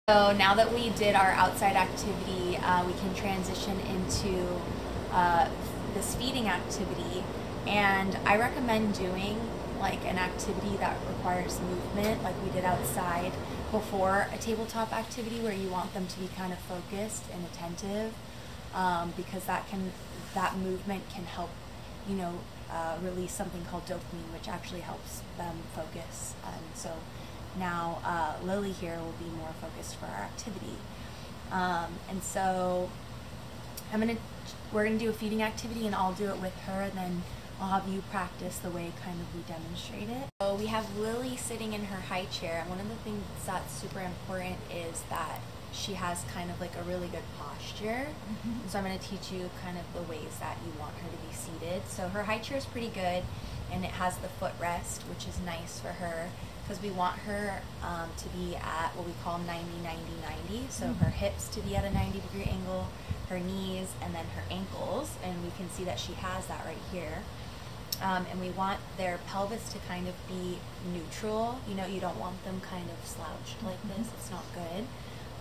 So now that we did our outside activity, we can transition into this feeding activity. And I recommend doing like an activity that requires movement, like we did outside, before a tabletop activity where you want them to be kind of focused and attentive, because that movement can help, release something called dopamine, which actually helps them focus. And so now Lily here will be more focused for our activity. And so we're gonna do a feeding activity, and I'll do it with her, and then I'll have you practice the way kind of we demonstrate it. So we have Lily sitting in her high chair, and one of the things that's super important is that she has kind of like a really good posture. Mm-hmm. So I'm going to teach you kind of the ways that you want her to be seated. So her high chair is pretty good, and it has the footrest, which is nice for her because we want her to be at what we call 90-90-90. So her hips to be at a 90-degree angle, her knees, and then her ankles, and we can see that she has that right here. And we want their pelvis to kind of be neutral. You don't want them kind of slouched like this. It's not good.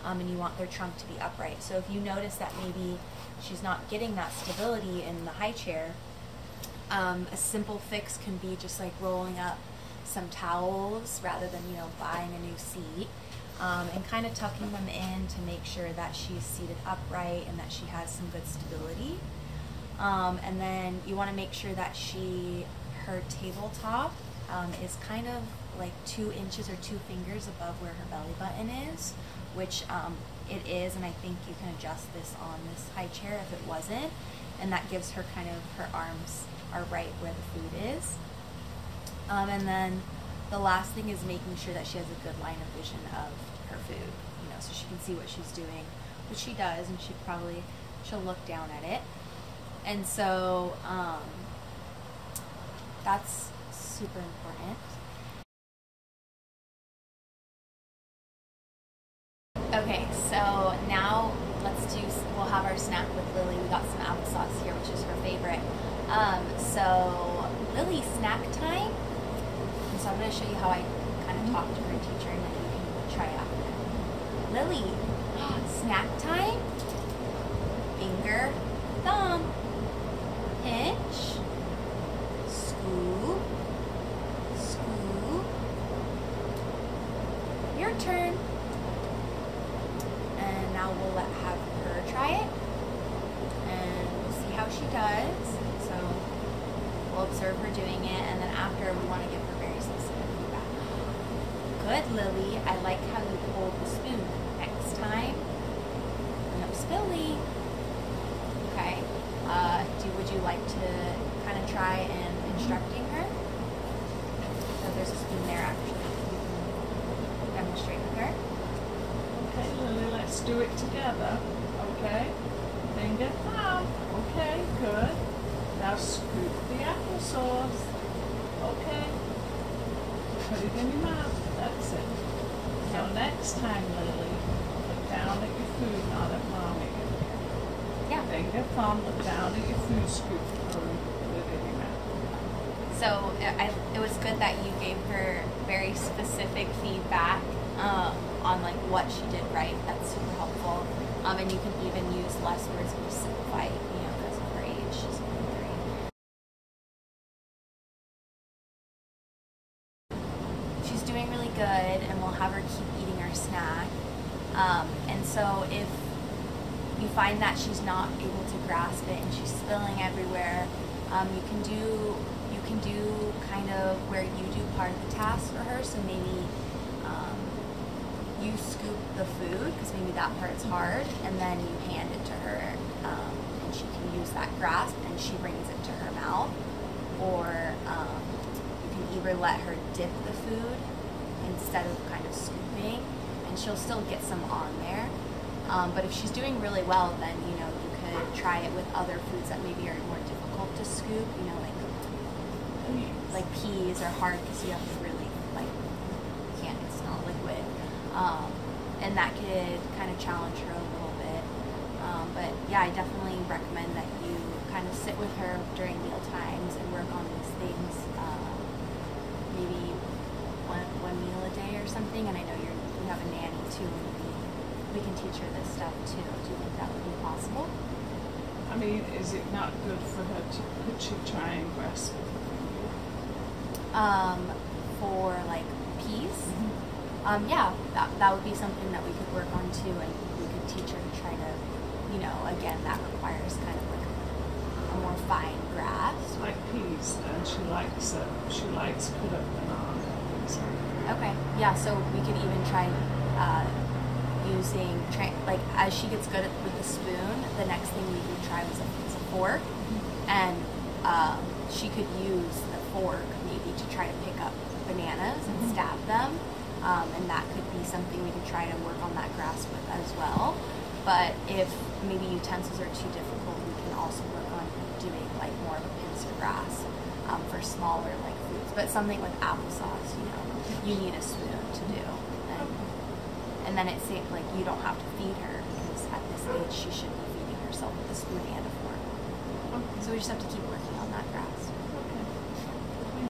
And you want their trunk to be upright. So if you notice that maybe she's not getting that stability in the high chair, a simple fix can be just like rolling up some towels rather than buying a new seat, and kind of tucking them in to make sure that she's seated upright and that she has some good stability. And then you want to make sure that her tabletop is kind of like 2 inches or 2 fingers above where her belly button is, which it is, and I think you can adjust this on this high chair if it wasn't, and that gives her kind of, her arms are right where the food is. And then the last thing is making sure that she has a good line of vision of her food, so she can see what she's doing, which she does, and she'll look down at it. And so that's super important. Okay, so now we'll have our snack with Lily. We got some applesauce here, which is her favorite. So Lily, snack time. And so I'm going to show you how I kind of talk to her teacher, and then you can try after. Lily, snack time. Finger, thumb, pinch, scoop, scoop. Your turn. And now we'll have her try it, and we'll see how she does. So we'll observe her doing it, and then after we want to give her very specific feedback. Good, Lily. I like how you hold the spoon. Next time, no spilling. Okay. Would you like to kind of try and instructing her? So there's a spoon there actually. You can demonstrate with her. Okay, Lily, let's do it together. Okay? Finger, thumb. Okay, good. Now scoop the applesauce. Okay. Put it in your mouth. That's it. So next time, Lily, look down at your food, not at Mommy. Yeah. Finger, thumb, look down at your food, scoop the food, put it in your mouth. So it was good that you gave her very specific feedback on like what she did right. That's super helpful. And you can even use less words and just simplify, because of her age. She's only 3. She's doing really good, and we'll have her keep eating her snack. And so if you find that she's not able to grasp it and she's spilling everywhere, you can do kind of where you do part of the task for her. So maybe you scoop the food, because maybe that part's hard, and then you hand it to her, and she can use that grasp, and she brings it to her mouth. Or you can either let her dip the food instead of kind of scooping, and she'll still get some on there. But if she's doing really well, then you could try it with other foods that maybe are more difficult to scoop. Like peas are hard because you have to really it's not liquid, and that could kind of challenge her a little bit. But yeah, I definitely recommend that you kind of sit with her during meal times and work on these things. Maybe one meal a day or something. And I know you have a nanny too, maybe we can teach her this stuff too. Do you think that would be possible? I mean, is it not good for her to, could she try and breastfeed? For like peas, yeah, that would be something that we could work on too, and we could teach her to try to, you know, again, that requires kind of like a more fine grasp. Like peas, and she likes cut up banana. So. Okay, yeah, so we could even try using, like, as she gets good with the spoon, the next thing we would try was a fork, and she could use the fork maybe to try to pick up bananas and stab them, and that could be something we could try to work on that grasp with as well. But if maybe utensils are too difficult, we can also work on doing like more of a pincer grasp for smaller like foods. But something with applesauce, you know, you need a spoon to do. And then it seems like you don't have to feed her, because at this age she should be feeding herself with a spoon and a fork. So we just have to keep working